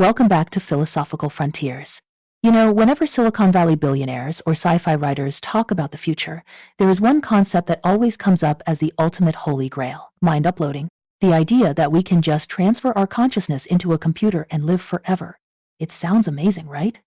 Welcome back to Philosophical Frontiers. You know, whenever Silicon Valley billionaires or sci-fi writers talk about the future, there is one concept that always comes up as the ultimate holy grail: mind uploading. The idea that we can just transfer our consciousness into a computer and live forever. It sounds amazing, right?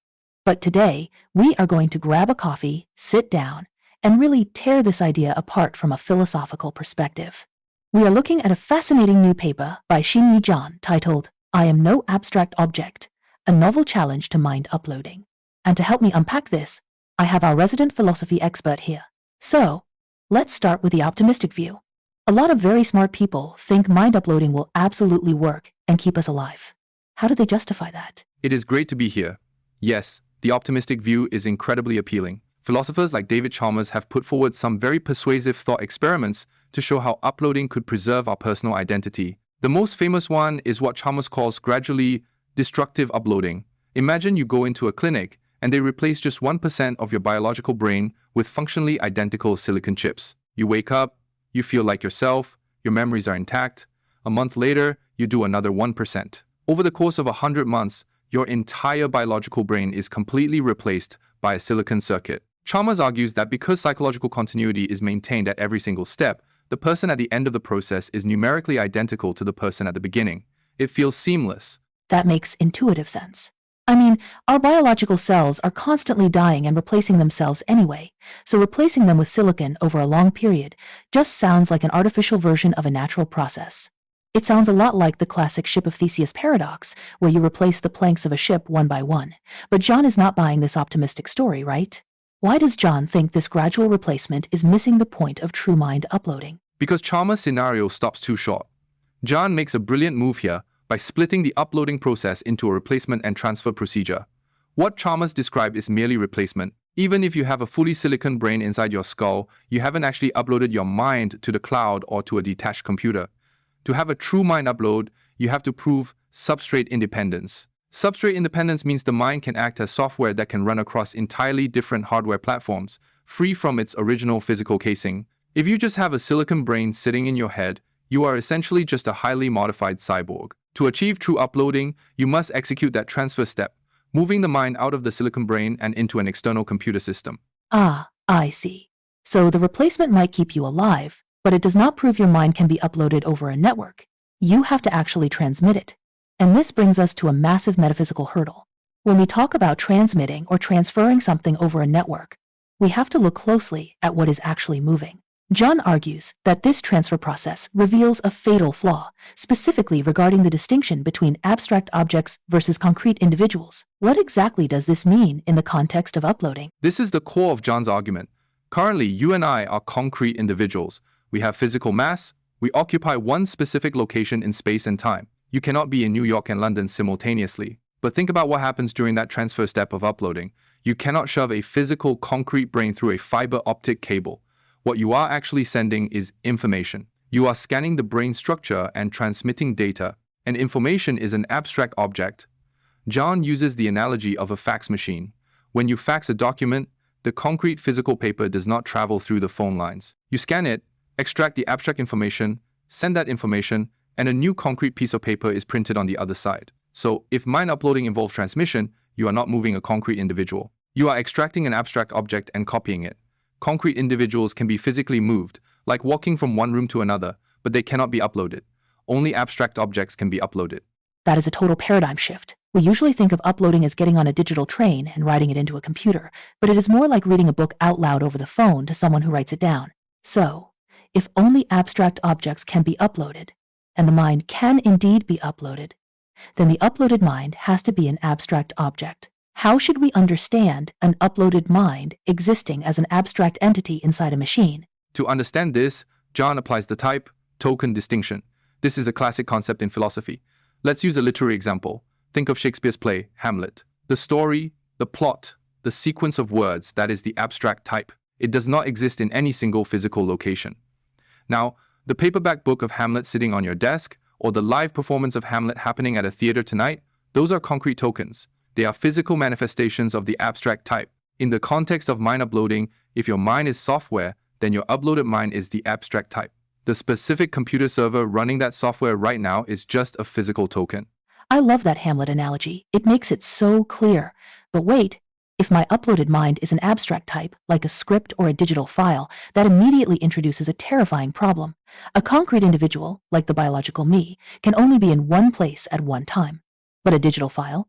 But today, we are going to grab a coffee, sit down, and really tear this idea apart from a philosophical perspective. We are looking at a fascinating new paper by Xinyi Zhan titled, "I Am No Abstract Object, a Novel Challenge to Mind Uploading." And to help me unpack this, I have our resident philosophy expert here. So, let's start with the optimistic view. A lot of very smart people think mind uploading will absolutely work and keep us alive. How do they justify that? It is great to be here. Yes, the optimistic view is incredibly appealing. Philosophers like David Chalmers have put forward some very persuasive thought experiments to show how uploading could preserve our personal identity. The most famous one is what Chalmers calls gradually destructive uploading. Imagine you go into a clinic and they replace just 1% of your biological brain with functionally identical silicon chips. You wake up, you feel like yourself, your memories are intact. A month later, you do another 1%. Over the course of 100 months, your entire biological brain is completely replaced by a silicon circuit. Chalmers argues that because psychological continuity is maintained at every single step, the person at the end of the process is numerically identical to the person at the beginning. It feels seamless. That makes intuitive sense. I mean, our biological cells are constantly dying and replacing themselves anyway, so replacing them with silicon over a long period just sounds like an artificial version of a natural process. It sounds a lot like the classic ship of Theseus paradox, where you replace the planks of a ship one by one. But John is not buying this optimistic story, right? Why does John think this gradual replacement is missing the point of true mind uploading? Because Chalmers' scenario stops too short. John makes a brilliant move here by splitting the uploading process into a replacement and transfer procedure. What Chalmers described is merely replacement. Even if you have a fully silicon brain inside your skull, you haven't actually uploaded your mind to the cloud or to a detached computer. To have a true mind upload, you have to prove substrate independence. Substrate independence means the mind can act as software that can run across entirely different hardware platforms, free from its original physical casing. If you just have a silicon brain sitting in your head, you are essentially just a highly modified cyborg. To achieve true uploading, you must execute that transfer step, moving the mind out of the silicon brain and into an external computer system. Ah, I see. So the replacement might keep you alive, but it does not prove your mind can be uploaded over a network. You have to actually transmit it. And this brings us to a massive metaphysical hurdle. When we talk about transmitting or transferring something over a network, we have to look closely at what is actually moving. John argues that this transfer process reveals a fatal flaw, specifically regarding the distinction between abstract objects versus concrete individuals. What exactly does this mean in the context of uploading? This is the core of John's argument. Currently, you and I are concrete individuals. We have physical mass. We occupy one specific location in space and time. You cannot be in New York and London simultaneously. But think about what happens during that transfer step of uploading. You cannot shove a physical concrete brain through a fiber optic cable. What you are actually sending is information. You are scanning the brain structure and transmitting data, and information is an abstract object. John uses the analogy of a fax machine. When you fax a document, the concrete physical paper does not travel through the phone lines. You scan it, extract the abstract information, send that information, and a new concrete piece of paper is printed on the other side. So, if mind uploading involves transmission, you are not moving a concrete individual. You are extracting an abstract object and copying it. Concrete individuals can be physically moved, like walking from one room to another, but they cannot be uploaded. Only abstract objects can be uploaded. That is a total paradigm shift. We usually think of uploading as getting on a digital train and writing it into a computer, but it is more like reading a book out loud over the phone to someone who writes it down. So, if only abstract objects can be uploaded, and the mind can indeed be uploaded, then the uploaded mind has to be an abstract object. How should we understand an uploaded mind existing as an abstract entity inside a machine? To understand this, John applies the type-token distinction. This is a classic concept in philosophy. Let's use a literary example. Think of Shakespeare's play, Hamlet. The story, the plot, the sequence of words, that is the abstract type. It does not exist in any single physical location. Now, the paperback book of Hamlet sitting on your desk, or the live performance of Hamlet happening at a theater tonight, those are concrete tokens. They are physical manifestations of the abstract type. In the context of mind uploading, if your mind is software, then your uploaded mind is the abstract type. The specific computer server running that software right now is just a physical token. I love that Hamlet analogy. It makes it so clear. But wait, if my uploaded mind is an abstract type, like a script or a digital file, that immediately introduces a terrifying problem. A concrete individual, like the biological me, can only be in one place at one time. But a digital file?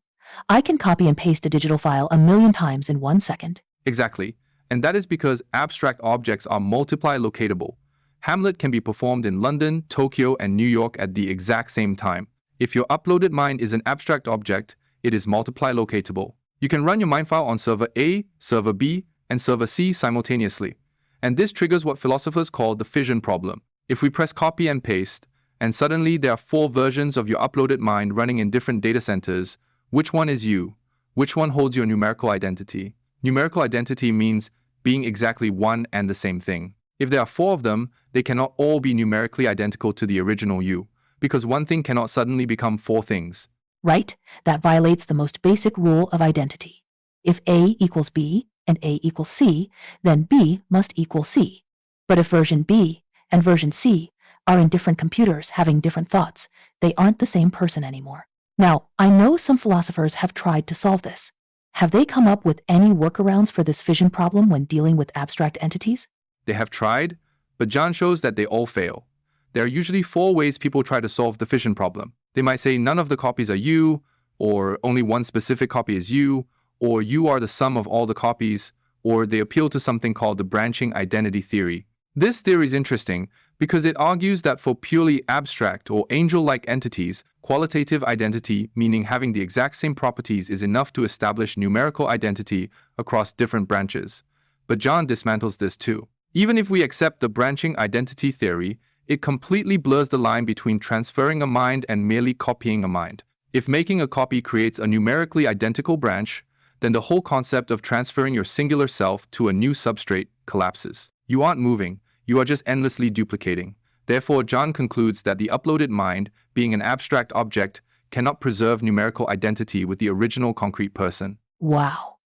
I can copy and paste a digital file 1,000,000 times in 1 second. Exactly. And that is because abstract objects are multiply locatable. Hamlet can be performed in London, Tokyo, and New York at the exact same time. If your uploaded mind is an abstract object, it is multiply locatable. You can run your mind file on server A, server B, and server C simultaneously. And this triggers what philosophers call the fission problem. If we press copy and paste, and suddenly there are 4 versions of your uploaded mind running in different data centers, which one is you? Which one holds your numerical identity? Numerical identity means being exactly one and the same thing. If there are 4 of them, they cannot all be numerically identical to the original you, because one thing cannot suddenly become 4 things. Right? That violates the most basic rule of identity. If A equals B and A equals C, then B must equal C. But if version B and version C are in different computers having different thoughts, they aren't the same person anymore. Now, I know some philosophers have tried to solve this. Have they come up with any workarounds for this fission problem when dealing with abstract entities? They have tried, but Zhan shows that they all fail. There are usually 4 ways people try to solve the fission problem. They might say none of the copies are you, or only one specific copy is you, or you are the sum of all the copies, or they appeal to something called the branching identity theory. This theory is interesting because it argues that for purely abstract or angel-like entities, qualitative identity, meaning having the exact same properties, is enough to establish numerical identity across different branches. But Zhan dismantles this too. Even if we accept the branching identity theory, it completely blurs the line between transferring a mind and merely copying a mind. If making a copy creates a numerically identical branch, then the whole concept of transferring your singular self to a new substrate collapses. You aren't moving, you are just endlessly duplicating. Therefore, Zhan concludes that the uploaded mind, being an abstract object, cannot preserve numerical identity with the original concrete person. Wow.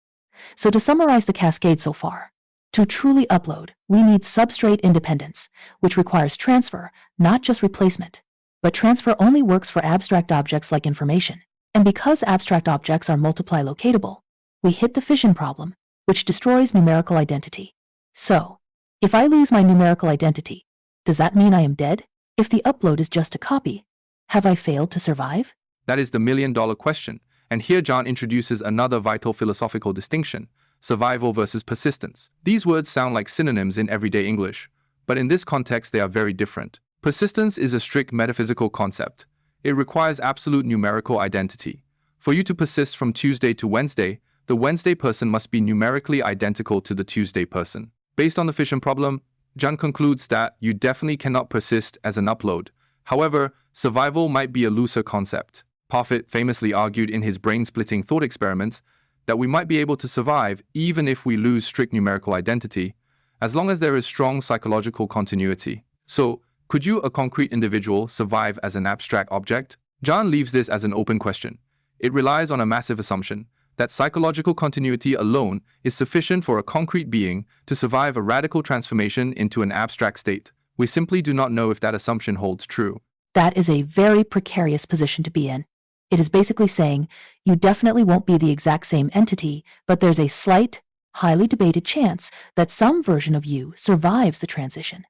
So to summarize the cascade so far, to truly upload, we need substrate independence, which requires transfer, not just replacement. But transfer only works for abstract objects like information. And because abstract objects are multiply locatable, we hit the fission problem, which destroys numerical identity. So, if I lose my numerical identity, does that mean I am dead? If the upload is just a copy, have I failed to survive? That is the million-dollar question. And here Zhan introduces another vital philosophical distinction: survival versus persistence. These words sound like synonyms in everyday English, but in this context they are very different. Persistence is a strict metaphysical concept. It requires absolute numerical identity. For you to persist from Tuesday to Wednesday, the Wednesday person must be numerically identical to the Tuesday person. Based on the fission problem, Zhan concludes that you definitely cannot persist as an upload. However, survival might be a looser concept. Parfit famously argued in his brain-splitting thought experiments that we might be able to survive even if we lose strict numerical identity, as long as there is strong psychological continuity. So, could you, a concrete individual, survive as an abstract object? Zhan leaves this as an open question. It relies on a massive assumption that psychological continuity alone is sufficient for a concrete being to survive a radical transformation into an abstract state. We simply do not know if that assumption holds true. That is a very precarious position to be in. It is basically saying, you definitely won't be the exact same entity, but there's a slight, highly debated chance that some version of you survives the transition.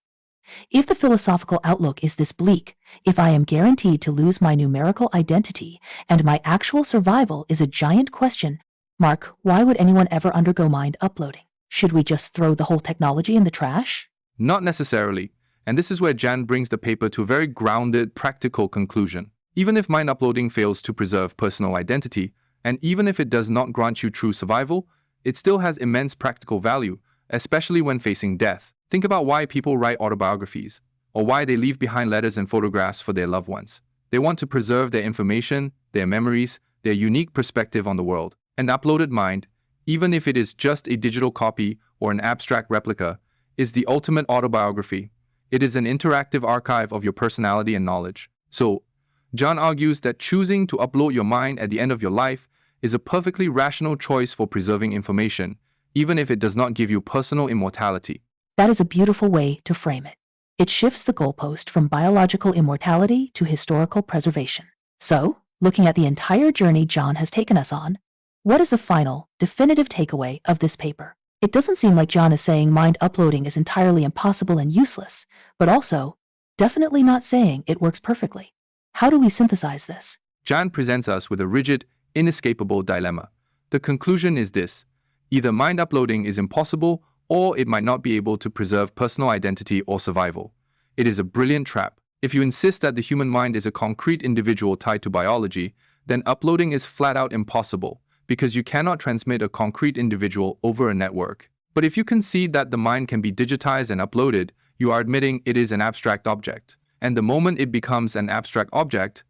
If the philosophical outlook is this bleak, if I am guaranteed to lose my numerical identity and my actual survival is a giant question mark, why would anyone ever undergo mind uploading? Should we just throw the whole technology in the trash? Not necessarily. And this is where Zhan brings the paper to a very grounded, practical conclusion. Even if mind uploading fails to preserve personal identity, and even if it does not grant you true survival, it still has immense practical value, especially when facing death. Think about why people write autobiographies, or why they leave behind letters and photographs for their loved ones. They want to preserve their information, their memories, their unique perspective on the world. An uploaded mind, even if it is just a digital copy or an abstract replica, is the ultimate autobiography. It is an interactive archive of your personality and knowledge. So, Zhan argues that choosing to upload your mind at the end of your life is a perfectly rational choice for preserving information, even if it does not give you personal immortality. That is a beautiful way to frame it. It shifts the goalpost from biological immortality to historical preservation. So, Looking at the entire journey John has taken us on, what is the final, definitive takeaway of this paper? It doesn't seem like John is saying mind uploading is entirely impossible and useless, but also, definitely not saying it works perfectly. How do we synthesize this? Zhan presents us with a rigid, inescapable dilemma. The conclusion is this: either mind uploading is impossible, or it might not be able to preserve personal identity or survival. It is a brilliant trap. If you insist that the human mind is a concrete individual tied to biology, then uploading is flat out impossible, because you cannot transmit a concrete individual over a network. But if you concede that the mind can be digitized and uploaded, you are admitting it is an abstract object. And the moment it becomes an abstract object,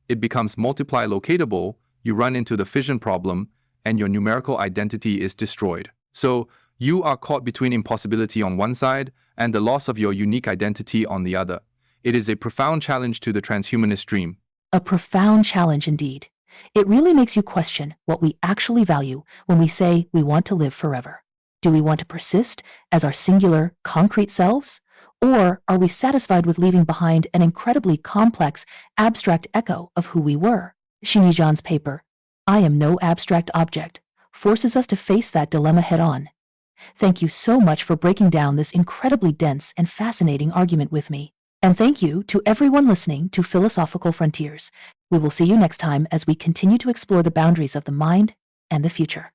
it becomes multiply locatable, you run into the fission problem, and your numerical identity is destroyed. So, you are caught between impossibility on one side and the loss of your unique identity on the other. It is a profound challenge to the transhumanist dream. A profound challenge indeed. It really makes you question what we actually value when we say we want to live forever. Do we want to persist as our singular, concrete selves? Or are we satisfied with leaving behind an incredibly complex, abstract echo of who we were? Xinyi Zhan's paper, I Am No Abstract Object, forces us to face that dilemma head-on. Thank you so much for breaking down this incredibly dense and fascinating argument with me. And thank you to everyone listening to Philosophical Frontiers. We will see you next time as we continue to explore the boundaries of the mind and the future.